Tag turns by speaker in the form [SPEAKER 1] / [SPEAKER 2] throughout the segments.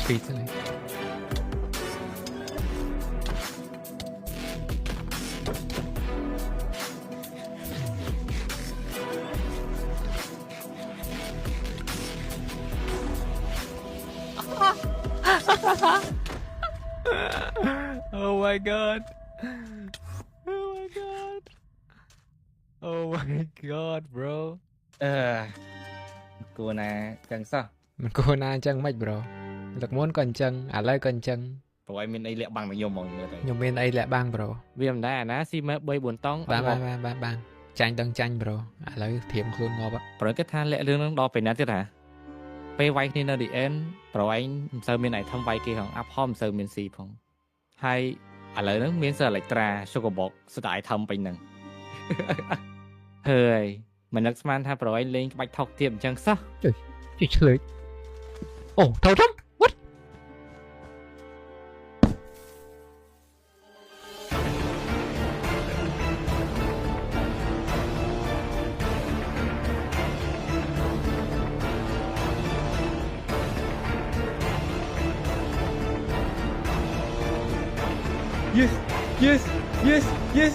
[SPEAKER 1] speed ហ្នឹង Oh my god Oh my god Oh my god bro
[SPEAKER 2] គួរណាចឹងសោះ
[SPEAKER 1] มันគួរណាអញ្ចឹងមិន bro ទឹកមុនក៏អញ្ចឹងឥឡូវក៏អញ្ចឹង
[SPEAKER 2] ព្រោះឯងមានអីលាក់បាំងនឹងខ្ញុំហ្មងមើលទៅ
[SPEAKER 1] ខ្ញុំមានអីលាក់បាំង bro
[SPEAKER 3] វាមិនដែរអាណាស៊ីមើល3 4តង់អ
[SPEAKER 1] បាន
[SPEAKER 3] ត់ងាប់
[SPEAKER 1] បានចាញ់ដឹងចាញ់ bro ឥឡូវធៀមខ្លួនងាប់
[SPEAKER 3] ប្រហែលគេថាលាក់រឿងហ្នឹងដល់ពេលណាទៀតហ่าពេលវាយគ្នានៅ the end ប្រហែលមិនសូវមាន item វាយគេផងអាប់ហមមិនសូវមានស៊ីផងហើយឥឡូវហ្នឹងមានសើ Electra Sugar Box ស្ដាយ item ពេញហ្នឹង ហើយមិននឹកស្មានថាប្រហែលលេងក្បាច់ថុកទៀតអញ្ចឹងសោះ
[SPEAKER 1] ជិះឆ្លើយអូថោថំ what
[SPEAKER 3] Yes yes yes yes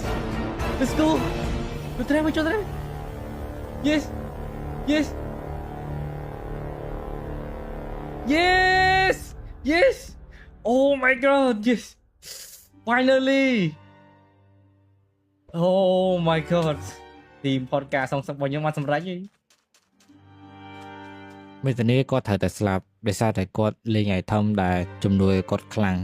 [SPEAKER 3] let's go ទៅត្រែមកចូលត្រែ Yes yes Yes yes Oh my god yes Finally Oh my god ទីម podcast សងសឹករបស់ខ្ញុំបានសម្រេចហើយមេតានីគាត់ត្រូវតែស្លាប់ដោយសារតែគាត់លេង item ដែលជំនួយគាត់ខ្លាំង